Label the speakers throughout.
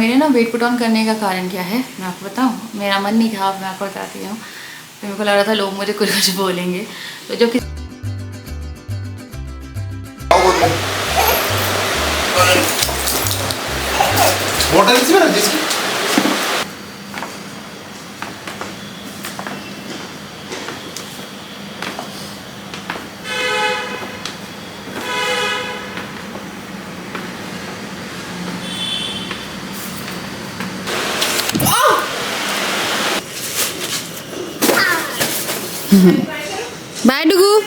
Speaker 1: मेरे ना weight put on करने का कारण क्या है मैं आपको बताऊं। मेरा मन नहीं था, मैं आपको बताती हूँ। तो मेरे को लग रहा था लोग मुझे कुछ बोलेंगे, तो जो बाय डुगू।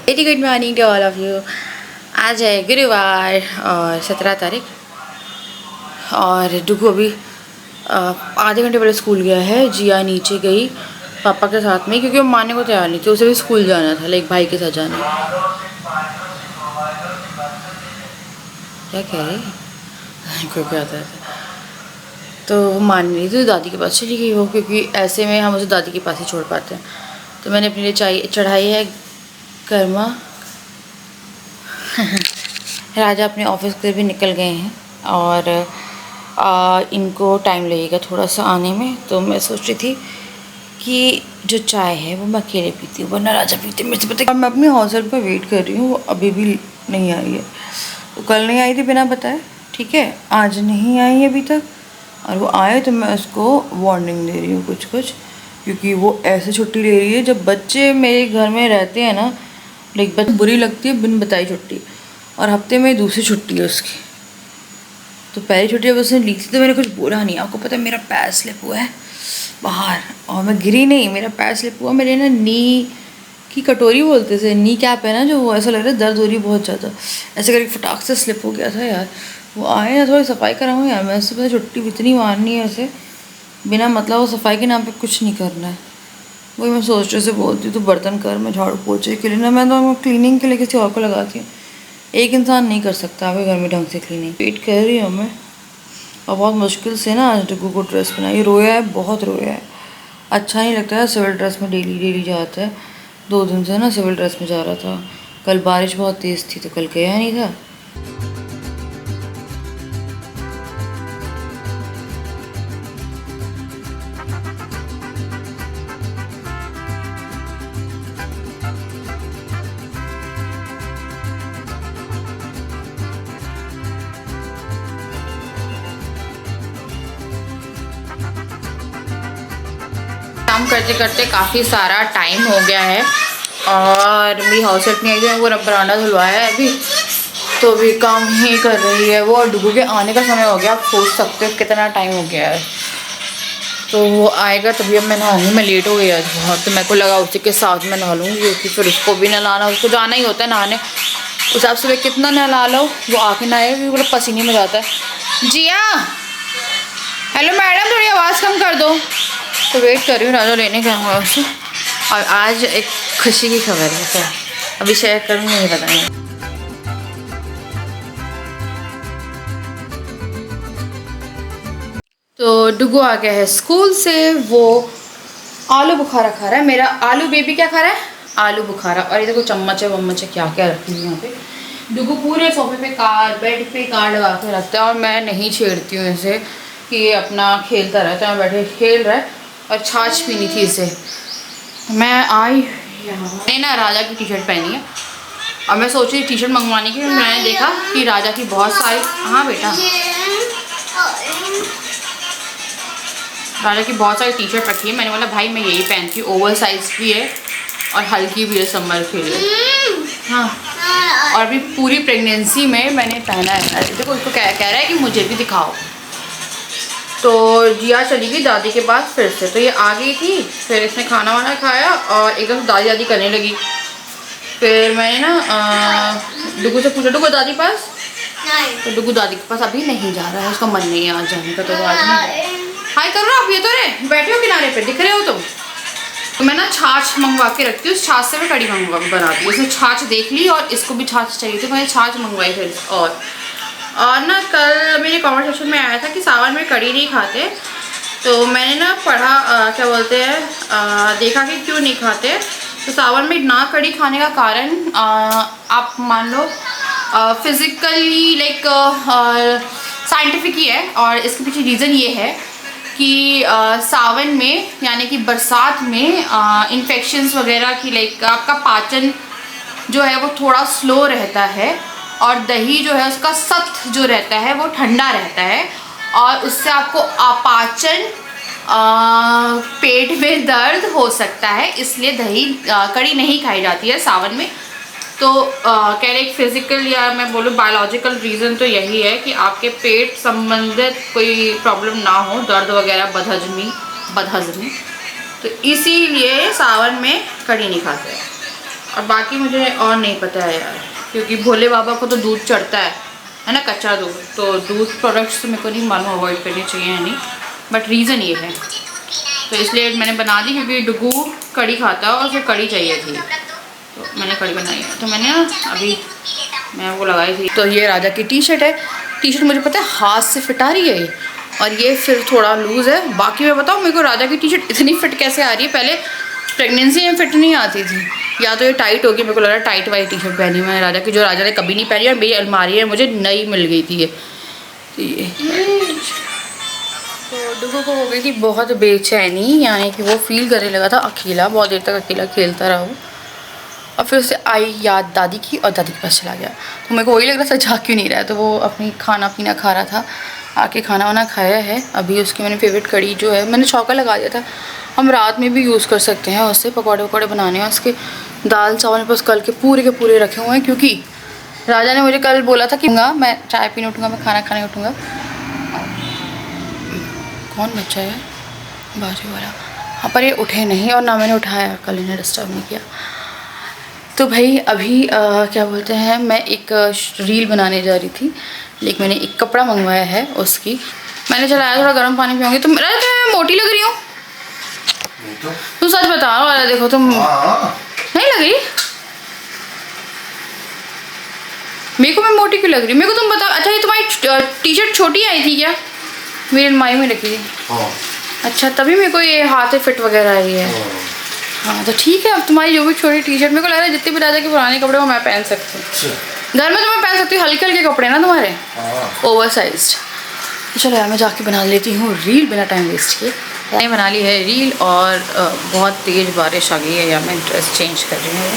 Speaker 1: Very good morning to all of you. आज है गुरुवार और 17 तारीख, और डुगू अभी आधे घंटे पहले स्कूल गया है। जिया नीचे गई पापा के साथ में, क्योंकि वो मानने को तैयार नहीं थी, उसे भी स्कूल जाना था, लाइक भाई के साथ जाना। क्या कह रही कोई क्या आता है, तो वो मान नहीं थी, दादी के पास चली गई वो, क्योंकि ऐसे में हम उसे दादी के पास ही छोड़ पाते हैं। तो मैंने अपने लिए चाय चढ़ाई है गर्मा। राजा अपने ऑफिस के भी निकल गए हैं और इनको टाइम लगेगा थोड़ा सा आने में। तो मैं सोच रही थी कि जो चाय है वो मैं अकेले पीती हूँ, वरना राजा पीते मेरे से पता। मैं अपनी हॉस्टल पर वेट कर रही हूँ, वो अभी भी नहीं आई है। तो कल नहीं आई थी बिना बताए, ठीक है, आज नहीं आई अभी तक, और वो आए तो मैं उसको वार्निंग दे रही हूँ कुछ कुछ, क्योंकि वो ऐसे छुट्टी ले रही है। जब बच्चे मेरे घर में रहते हैं ना, लाइक बुरी लगती है बिन बताई छुट्टी, और हफ्ते में दूसरी छुट्टी है उसकी। तो पहली छुट्टी जब उसने ली थी तो मैंने कुछ बोला नहीं। आपको पता है मेरा पैर स्लिप हुआ है बाहर, और मैं गिरी नहीं, मेरा पैर स्लिप हुआ। मेरे ना नी की कटोरी बोलते थे, नी कैप है ना, जो वो ऐसा लग रहा है दर्द हो रही बहुत ज़्यादा, ऐसे करके फटाक से स्लिप हो गया था यार। वो आए ना, थोड़ी सफाई कराऊँ यार, मैं उससे पता छुट्टी इतनी मारनी है उसे बिना मतलब, वो सफाई के नाम पे कुछ नहीं करना है। वही मैं सोच रही से बोलती हूँ तो बर्तन कर, मैं झाड़ू पोछे के लिए ना, मैं तो क्लीनिंग के लिए किसी और को लगाती हूँ। एक इंसान नहीं कर सकता आपके घर में ढंग से क्लीनिंग। वेट कर रही हूँ मैं, और बहुत मुश्किल से ना आज डुगू को ड्रेस बनाई। रोया है, बहुत रोया है, अच्छा नहीं लगता है सिविल ड्रेस में डेली डेली जाता है। 2 दिन से ना सिविल ड्रेस में जा रहा था। कल बारिश बहुत तेज़ थी तो कल गया नहीं था। काम करते करते काफ़ी सारा टाइम हो गया है, और मेरी हाउस हेल्प नहीं आई थी, वो बरामदा धुलवाया है अभी, तो भी काम ही कर रही है वो। और डुगू के आने का समय हो गया, आप सोच सकते हो कितना टाइम हो गया है। तो वो आएगा तभी अब मैं नहाऊंगी। मैं लेट हो गई आज बहुत, तो मेरे को लगा उसी के साथ मैं नहा लूँगी, क्योंकि फिर उसको भी नहलाना, उसको जाना ही होता है नहाने। उस हिसाब से मैं कितना नहला लो, वो आके नहाएगा, क्योंकि पूरा पसीने में जाता है। जिया, हेलो मैडम, थोड़ी आवाज़ कम कर दो। तो वेट कर रही हूँ, राजा लेने गया हुआ उसे। और आज एक खुशी की खबर है, तो अभी शेयर करूँगी, नहीं बताएंगे। तो डुगू आ गया है स्कूल से, वो आलू बुखारा खा रहा है। मेरा आलू बेबी क्या खा रहा है? आलू बुखारा। और ये देखो चम्मच है वम्मच है, क्या क्या रखी हुई यहाँ पे। डुगू पूरे सोफे पे कार, बेड पे कार लगा के रखता है, और मैं नहीं छेड़ती हूँ इसे कि ये अपना खेलता रहता है। बैठे खेल रहा है, और छाछ पीनी थी इसे। मैं आई यहाँ, मैंने ना राजा की टी शर्ट पहनी है, और मैं सोच रही टी शर्ट मंगवाने की। मैंने देखा कि राजा की बहुत सारी, हाँ बेटा, राजा की बहुत सारी टी शर्ट रखी है। मैंने बोला भाई मैं यही पहनती हूँ, ओवर साइज भी है और हल्की भी है समर के लिए। हाँ, और अभी पूरी प्रेगनेंसी में मैंने पहना है। देखो उसको कह रहा है कि मुझे भी दिखाओ। तो जिया चली गई दादी के पास फिर से, तो ये आ गई थी, फिर इसने खाना वाना खाया और एकदम दादी दादी करने लगी। फिर मैंने ना डुगू से पूछा, डुगू दादी पास? तो डुगू दादी के पास अभी नहीं जा रहा है, उसका मन नहीं है आज जाने का। तो आज नहीं। हाय करो आप, ये तो रे बैठे हो किनारे पे, दिख रहे हो तुम। तो मैं ना छाछ मंगवा के रखती हूँ, उस छाछ से मैं कड़ी बनाती हूँ। उसने छाछ देख ली और इसको भी छाछ चाहिए थी, मैंने छाछ मंगवाई फिर। और ना कल मेरे कमेंट सेक्शन में आया था कि सावन में कड़ी नहीं खाते, तो मैंने ना पढ़ा क्या बोलते हैं, देखा कि क्यों नहीं खाते। तो सावन में ना कड़ी खाने का कारण आप मान लो फिज़िकली लाइक साइंटिफिक ही है, और इसके पीछे रीज़न ये है कि सावन में यानी कि बरसात में इन्फेक्शंस वगैरह की लाइक आपका पाचन जो है वो थोड़ा स्लो रहता है, और दही जो है उसका सख्त जो रहता है वो ठंडा रहता है, और उससे आपको अपाचन पेट में दर्द हो सकता है, इसलिए दही कड़ी नहीं खाई जाती है सावन में। तो कह रहे फिज़िकल या मैं बोलूँ बायोलॉजिकल रीज़न तो यही है कि आपके पेट संबंधित कोई प्रॉब्लम ना हो, दर्द वगैरह, बदहजमी, तो इसीलिए सावन में कड़ी नहीं खाते हैं। और बाकी मुझे और नहीं पता है यार, क्योंकि भोले बाबा को तो दूध चढ़ता है ना, कच्चा दूध, तो दूध प्रोडक्ट्स तो मेरे को नहीं मालूम, अवॉइड करने चाहिए या नहीं, बट रीज़न ये है। तो इसलिए मैंने बना दी, क्योंकि डुगू कड़ी खाता है और उसे कड़ी चाहिए थी, तो मैंने कड़ी बनाई है। तो मैंने अभी मैं वो लगाई थी। तो ये राजा की टी शर्ट है। टी शर्ट मुझे पता है हाथ से फिट आ रही है ये, और ये फिर थोड़ा लूज़ है। बाकी मैं बताऊँ मेरे को राजा की टी शर्ट इतनी फिट कैसे आ रही है, पहले प्रेगनेंसी में फिट नहीं आती थी, या तो ये टाइट होगी, मेरे को लग रहा है टाइट वाली टी शर्ट पहनी मैंने राजा की, जो राजा ने कभी नहीं पहनी, और मेरी अलमारी में मुझे नई मिल गई थी ये। तो डुगू को हो गई थी बहुत बेचैनी, यानी कि वो फील करने लगा था अकेला, बहुत देर तक अकेला खेलता रहा वो, और फिर उससे आई याद दादी की, और दादी के पास चला गया। तो मेरे को वही लग रहा था जा क्यों नहीं रहा है, तो वो अपनी खाना पीना खा रहा था, आके खाना वाना खाया है। अभी उसकी मैंने फेवरेट कड़ी जो है मैंने छौंका लगा दिया था, हम रात में भी यूज़ कर सकते हैं उससे, पकौड़े वकौड़े बनाने हैं उसके। दाल चावल मेरे पास कल के पूरे रखे हुए हैं, क्योंकि राजा ने मुझे कल बोला था कि मैं चाय पीने उठूँगा, मैं खाना खाने उठूँगा। कौन बच्चा है बाजू वाला? हाँ, पर ये उठे नहीं, और ना मैंने उठाया, कल इन्हें डिस्टर्ब नहीं किया। तो भाई अभी क्या बोलते हैं, मैं एक रील बनाने जा रही थी, लेकिन मैंने एक कपड़ा मंगवाया है उसकी, मैंने चलाया, थोड़ा गर्म पानी पियोंगी। तुम मैं मोटी लग रही हूँ? तुम सच बता रहा हो, देखो तुम नहीं लग रही मेरे को, मैं मोटी क्यों लग रही हूँ मेरे को, तुम बताओ। अच्छा, ये तुम्हारी टी शर्ट छोटी आई थी क्या? मेरी अलमारी में रखी थी। अच्छा, तभी मेरे को ये हाथ से फिट वगैरह आई है। हाँ, तो ठीक है, अब तुम्हारी जो भी छोटी टी शर्ट, मेरे को लग रहा है जितने भी राजा के पुराने कपड़े वो मैं पहन सकती हूँ, घर में तो मैं पहन सकती हूँ, हल्के हल्के कपड़े ना तुम्हारे, ओवर साइज्ड। चलो यार, मैं जाके बना लेती हूँ रील बिना टाइम वेस्ट किए। मैंने बना ली है रील, और बहुत तेज़ बारिश आ गई है, या मैं ड्रेस चेंज कर रही हूँ।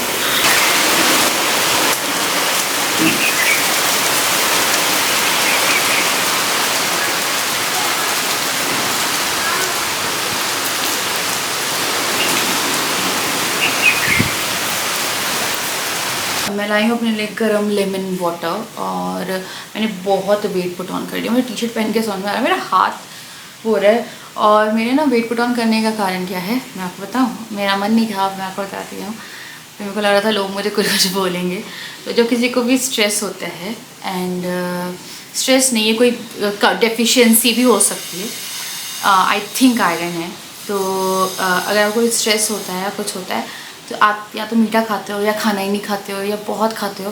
Speaker 1: मैं लाई हूँ अपने लिए गर्म लेमन वाटर, और मैंने बहुत वेट पुट ऑन कर लिया। मुझे टी शर्ट पहन के समझ में आ रहा है, मेरा हाथ हो रहा है। और मेरे ना वेट पुट ऑन करने का कारण क्या है मैं आपको बताऊँ, मेरा मन नहीं था, मैं आपको बताती हूँ। तो मेरे को लग रहा था लोग मुझे कुछ बोलेंगे। तो जो किसी को भी स्ट्रेस होता है, एंड स्ट्रेस नहीं है, कोई डेफिशिएंसी भी हो सकती है, आई थिंक आयरन है। तो अगर आपको स्ट्रेस होता है या कुछ होता है, तो आप या तो मीठा खाते हो, या खाना ही नहीं खाते हो, या बहुत खाते हो।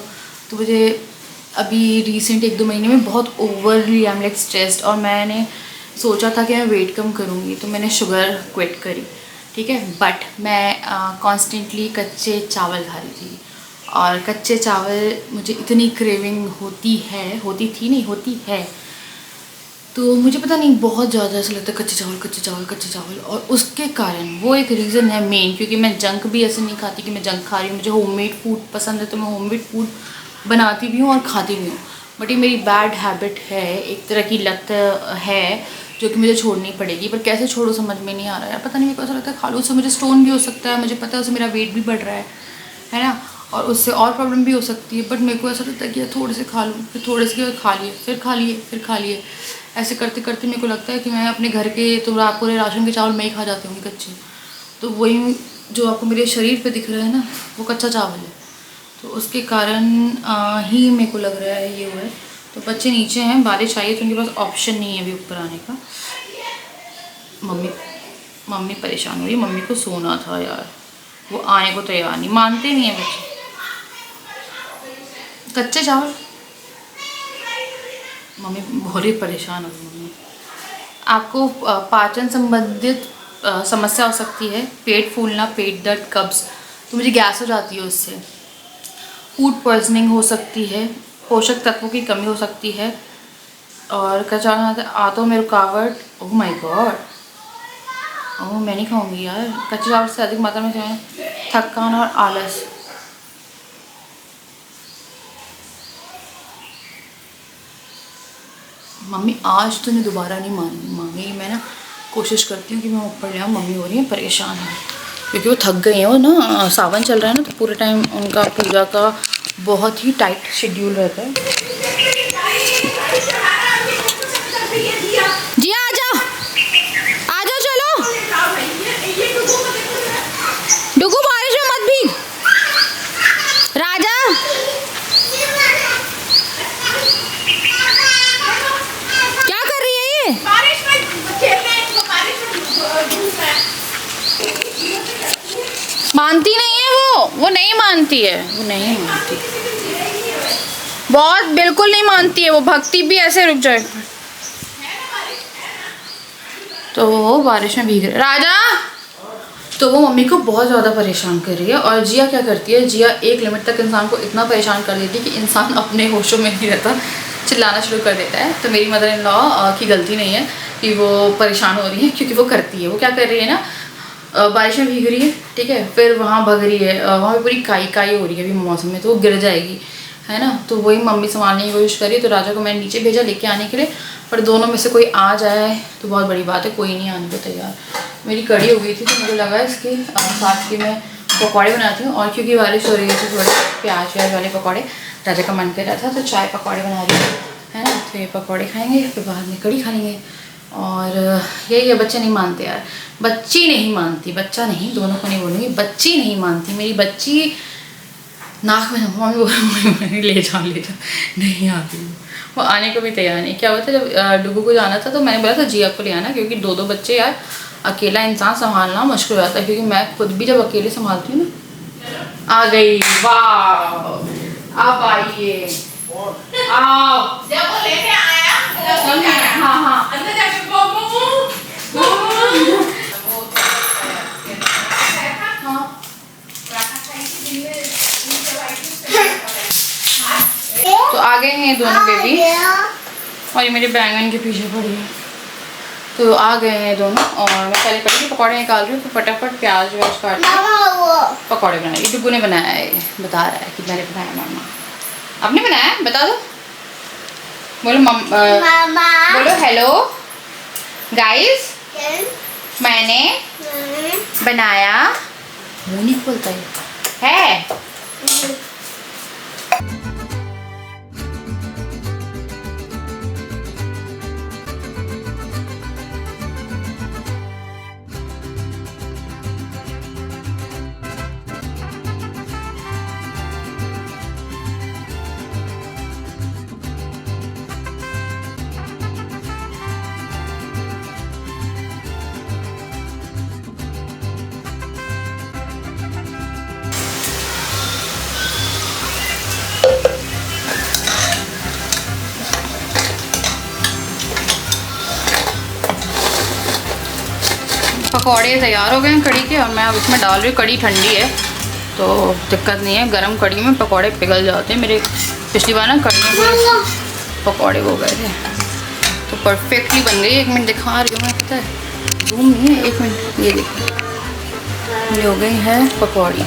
Speaker 1: तो मुझे अभी रिसेंट 1-2 महीने में बहुत overly I am like stressed, और मैंने सोचा था कि मैं वेट कम करूँगी, तो मैंने शुगर क्विट करी, ठीक है। बट मैं कॉन्स्टेंटली कच्चे चावल खा रही थी, और कच्चे चावल मुझे इतनी क्रेविंग होती है, तो मुझे पता नहीं बहुत ज़्यादा ऐसा लगता है कच्चे चावल। और उसके कारण वो एक रीज़न है मेन, क्योंकि मैं जंक भी ऐसे नहीं खाती कि मैं जंक खा रही हूँ। मुझे होममेड फूड पसंद है, तो मैं होममेड फूड बनाती भी हूँ और खाती भी हूँ। बट ये मेरी बैड हैबिट है, एक तरह की लत है, जो कि मुझे छोड़नी पड़ेगी। पर कैसे छोड़ो समझ में नहीं आ रहा है, पता नहीं, मेरे को ऐसा लगता है खा लो, उससे मुझे स्टोन भी हो सकता है, मुझे पता है उससे मेरा वेट भी बढ़ रहा है ना, और उससे और प्रॉब्लम भी हो सकती है। बट मेरे को ऐसा लगता है कि थोड़े से खा लूँ, फिर थोड़े से खा लिए, फिर खा लिए, ऐसे करते करते मेरे को लगता है कि मैं अपने घर के तो पूरे राशन के चावल मैं ही खा जाती हूँ कच्चे। तो वही जो आपको मेरे शरीर पे दिख रहा है ना, वो कच्चा चावल है। तो उसके कारण ही मेरे को लग रहा है ये हुआ है। तो बच्चे नीचे हैं, बारिश आई है तो उनके पास ऑप्शन नहीं है अभी ऊपर आने का। मम्मी परेशान हो रही है, मम्मी को सोना था यार, वो आने को तैयार नहीं, मानते नहीं है बच्चे। कच्चे चावल, मम्मी बहुत परेशान हो गई। मम्मी, आपको पाचन संबंधित समस्या हो सकती है, पेट फूलना, पेट दर्द, कब्ज, तो मुझे गैस हो जाती है उससे, फूड पॉइजनिंग हो सकती है, पोषक तत्वों की कमी हो सकती है, और कच्चा आंतों में रुकावट। ओह माय गॉड, ओह मैं नहीं खाऊंगी यार। कच्चे चावल से अधिक मात्रा में थकान और आलस। मम्मी आज तो मैं दोबारा नहीं मांगी। मैं ना कोशिश करती हूँ कि मैं ऊपर ले आऊँ। मम्मी हो रही है परेशान है क्योंकि वो थक गई हैं। वो ना सावन चल रहा है ना, तो पूरे टाइम उनका पूजा का बहुत ही टाइट शेड्यूल रहता है। जी आ जाओ चलो। डुगू बारिश में मत भीग। राजा क्या कर रही है ये? बारिश में खेलने, बारिश में मानती नहीं है वो नहीं मानती है, वो नहीं मानती, बहुत बिल्कुल नहीं मानती है वो। भक्ति भी ऐसे रुक जाए तो वो बारिश में भीग रहे। राजा, तो वो मम्मी को बहुत ज़्यादा परेशान कर रही है। और जिया क्या करती है, जिया एक लिमिट तक इंसान को इतना परेशान कर देती है कि इंसान अपने होशों में नहीं रहता, चिल्लाना शुरू कर देता है। तो मेरी मदर इन लॉ की गलती नहीं है कि वो परेशान हो रही है, क्योंकि वो करती है। वो क्या कर रही है ना, बारिश में भीग रही है, ठीक है, फिर वहाँ भग रही है, वहाँ पे पूरी काई हो रही है अभी मौसम में, तो वो गिर जाएगी, है ना। तो वही मम्मी संभालने की कोशिश करी। तो राजा को मैंने नीचे भेजा लेके आने के लिए, पर दोनों में से कोई आ जाए तो बहुत बड़ी बात है। कोई नहीं आने को तैयार। मेरी कड़ी हो गई थी तो मुझे लगा इसके साथ की मैं पकौड़े बनाती हूँ। और क्योंकि बारिश हो रही है तो थोड़े प्याज व्याज वाले पकौड़े राजा का मन कर रहा था, तो चाय पकौड़े बना रही है ना। तो ये पकौड़े खाएंगे, फिर बाद में कड़ी खा लेंगे। और यही है, बच्चे नहीं मानते यार, बच्ची नहीं मानती, बच्चा नहीं, दोनों को नहीं बोलूँगी, बच्ची नहीं मानती। मेरी बच्ची नाक में मम्मी ले जा नहीं आती। वो आने को भी तैयार नहीं। क्या हुआ था, जब डुगू को जाना था तो मैंने बोला था जिया को ले आना, क्योंकि दो बच्चे यार अकेला इंसान संभालना मुश्किल हो जाता है। क्योंकि मैं खुद भी जब अकेले संभालती हूँ ना। आ गई, वाह, अब आइए, आओ। जब वो लेके आया, हाँ अंदर जाके तो आ गए हैं दोनों बेबी, और ये मेरे बैंगन के पीछे पड़ी है। तो आ गए हैं दोनों, और मैं पहले कड़ी के पकौड़े निकाल रही हूँ। तो फटाफट प्याज व्याज काट पकौड़े बनाए। ये डुगू ने बनाया है, बता रहा है कि मैंने बनाया। मामा आपने बनाया, बता दो, बोलो बोलो हेलो गाइस, मैंने बनाया। मुँह नहीं खोलता है। पकौड़े तैयार हो गए हैं कड़ी के, और मैं अब इसमें डाल रही हूँ। कड़ी ठंडी है तो दिक्कत नहीं है, गरम कड़ी में पकौड़े पिघल जाते हैं। मेरे पिछली बार ना कड़ी में पकौड़े हो गए थे, तो परफेक्टली बन गई। 1 मिनट दिखा रही हूँ मैं, पता है जूम नहीं है, 1 मिनट, ये देखिए ये हो गई है पकौड़ी।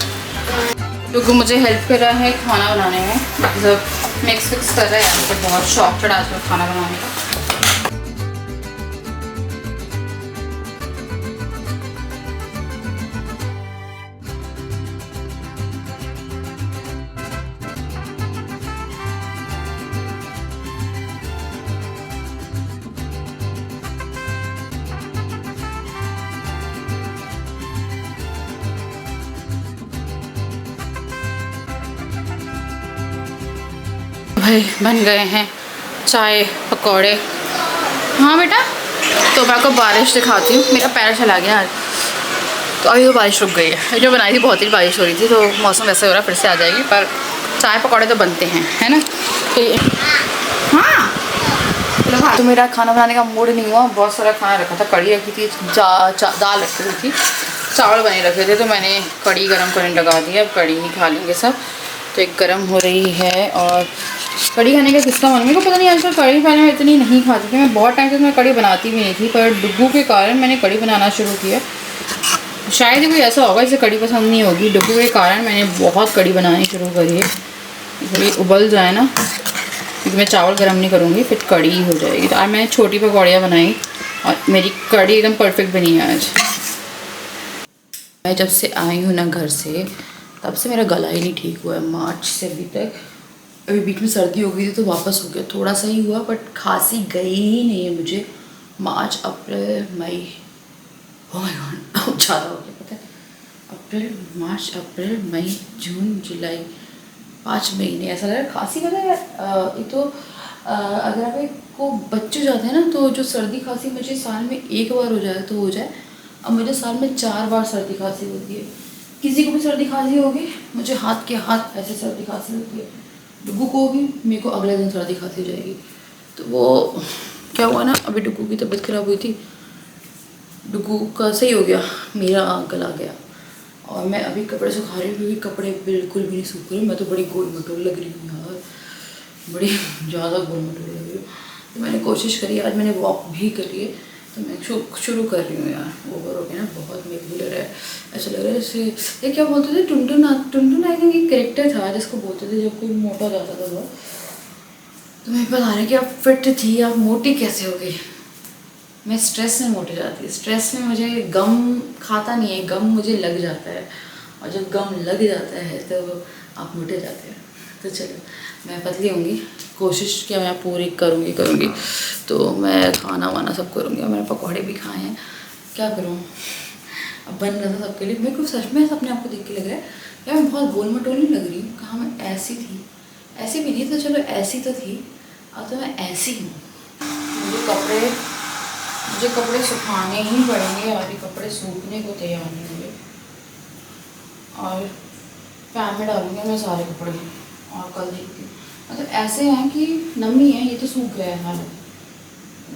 Speaker 1: क्योंकि मुझे हेल्प कर रहा है खाना बनाने में, मतलब मिक्स फिक्स कर रहा है। मुझे बहुत शौक चढ़ा आजकल खाना बनाने का। भाई बन गए हैं चाय पकौड़े। हाँ बेटा, तो मैं आपको बारिश दिखाती हूँ। मेरा पैर चला गया आज, तो अभी तो बारिश रुक गई है। जो बनाई थी बहुत ही बारिश हो रही थी, तो मौसम वैसे हो रहा है, फिर से आ जाएगी। पर चाय पकौड़े तो बनते हैं, है ना। तो ये हाँ, तो मेरा खाना बनाने का मूड नहीं हुआ। बहुत सारा खाना रखा था, कड़ी रखी थी, दाल रखी हुई थी, चावल बने रखे थे तो मैंने कढ़ी गरम करने लगा दिया। अब कढ़ी ही खा लेंगे सब। तो एक गरम हो रही है और कढ़ी खाने का किसका मन, मेरे को पता नहीं आजकल कढ़ी खाने में इतनी नहीं खाती थी मैं। बहुत टाइम से मैं कढ़ी बनाती भी नहीं थी, पर डुग्गू के कारण मैंने कढ़ी बनाना शुरू किया। शायद कोई ऐसा होगा जिसे कढ़ी पसंद नहीं होगी, डुग्गू के कारण मैंने बहुत कढ़ी बनानी शुरू करी है। थोड़ी उबल जाए ना, क्योंकि मैं चावल गर्म नहीं करूँगी फिर कढ़ी हो जाएगी। तो आज मैंने छोटी पकौड़ियाँ बनाई और मेरी कढ़ी एकदम परफेक्ट बनी है आज। मैं जब से आई हूँ ना घर से, तब से मेरा गला ही नहीं ठीक हुआ है मार्च से अभी तक। अभी बीच में सर्दी हो गई थी तो वापस हो गया, थोड़ा सा ही हुआ बट खांसी गई ही नहीं है मुझे। मार्च अप्रैल मई, ओह माय गॉड ज़्यादा हो गया पता है। अप्रैल मार्च अप्रैल मई जून जुलाई 5 महीने ऐसा लग रहा है। खांसी पता है ये तो अगर आपको बच्चे जाते हैं ना तो जो सर्दी खांसी मुझे साल में एक बार हो जाए तो हो जाए, अब मुझे साल में 4 बार सर्दी खांसी होती है। किसी को भी सर्दी खांसी होगी, मुझे हाथ के हाथ ऐसे सर्दी खांसी होती है। डुग्गू को भी, मेरे को अगले दिन सर्दी खांसी हो जाएगी। तो वो क्या हुआ ना, अभी डुग्गू की तबीयत खराब हुई थी, डुग्गू का सही हो गया, मेरा गला गया। और मैं अभी कपड़े सुखा रही हूँ क्योंकि कपड़े बिल्कुल भी नहीं सूख रहे। मैं तो बड़ी गोल मटोल लग रही हूँ यार, बड़ी ज़्यादा गोल मटोल लग रही हूँ। तो मैंने कोशिश करी, आज मैंने वॉक भी करी है। तो मैं शुरू कर रही हूँ यार। ओवर हो गया ना बहुत, मेरे को लग रहा है ऐसा लग रहा है जैसे ये क्या बोलते थे, टुनटुन आई थिंक एक कैरेक्टर था जिसको बोलते थे जब कोई मोटा जाता था वो। तो मैं बता रही कि आप फिट थी, आप मोटी कैसे हो गई। मैं स्ट्रेस में मोटी जाती है। स्ट्रेस में मुझे गम खाता नहीं है, गम मुझे लग जाता है, और जब गम लग जाता है तो आप मोटे जाते हैं। तो चलो मैं पतली होंगी, कोशिश क्या मैं पूरी करूँगी। तो मैं खाना वाना सब करूँगी। मैंने पकौड़े भी खाए हैं, क्या करूँ अब बन रहा था सबके लिए। मेरे को सच में अपने आप को देख के लग रहा है यार मैं बहुत गोल मटोल नहीं लग रही हूँ। कहाँ मैं ऐसी थी, ऐसी भी नहीं तो चलो ऐसी तो थी, अब तो मैं ऐसी हूँ। मुझे कपड़े सुखाने ही पड़ेंगे, अभी कपड़े सूखने को तैयार नहीं हुए। और फैन में डालूंगी मैं सारे कपड़े और कल देखती हूँ। मतलब ऐसे हैं कि नमी है, ये तो सूख गया है हाल।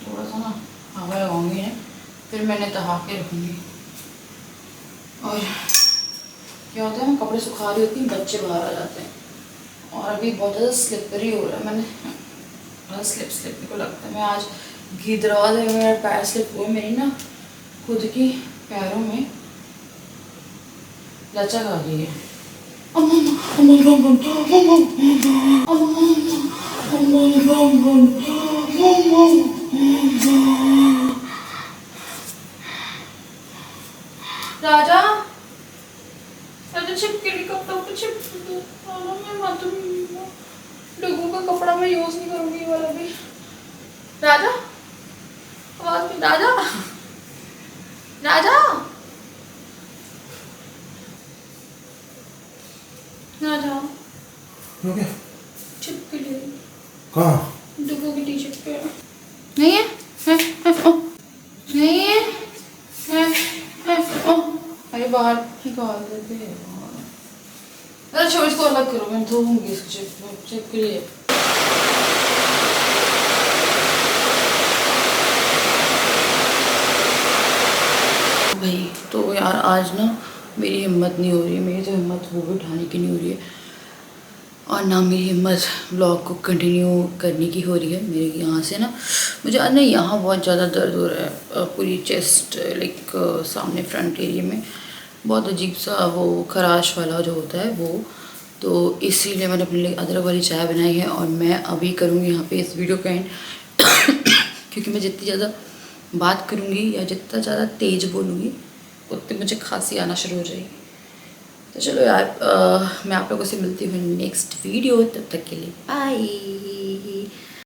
Speaker 1: थोड़ा सा ना हवा लगाऊंगी ना, फिर मैंने तहा के रखूँगी। और क्या होता है, मैं कपड़े सुखा रही होती हूँ, बच्चे बाहर आ जाते हैं। और अभी बहुत ज़्यादा स्लिपरी हो रहा है, मैंने स्लिप को लगता है। मैं आज घीदराज है, मेरा पैर स्लिप हुआ, मेरी ना खुद की पैरों में लचक आ गई है। राजा छिपकली कपड़ा पे डुग्गू का कपड़ा मैं यूज नहीं करूंगी वाला भी। राजा आवाज में, राजा राजा राजा छिपकली कहाँ, डुग्गू की टी शर्ट पे नहीं है, नहीं है, अरे बाहर निकाल देते हैं। अरे छोड़ इसको अलग करो, मैं धोऊंगी इसको छिपकली है। भाई तो यार आज ना मेरी हिम्मत नहीं हो रही है, मेरी तो हिम्मत वो भी उठाने की नहीं हो रही है, और ना मेरी हिम्मत ब्लॉग को कंटिन्यू करने की हो रही है। मेरे यहाँ से ना मुझे ना यहाँ बहुत ज़्यादा दर्द हो रहा है, पूरी चेस्ट लाइक सामने फ्रंट एरिया में बहुत अजीब सा वो खराश वाला जो होता है वो। तो इसीलिए मैंने अपने लिए अदरक वाली चाय बनाई है, और मैं अभी करूँगी यहाँ पे इस वीडियो का एंड क्योंकि मैं जितनी ज़्यादा बात करूँगी या जितना ज़्यादा तेज़ बोलूँगी उतनी मुझे खांसी आना शुरू हो जाएगी। तो चलो यार मैं आप लोगों से मिलती हूँ नेक्स्ट वीडियो, तब तक के लिए बाय।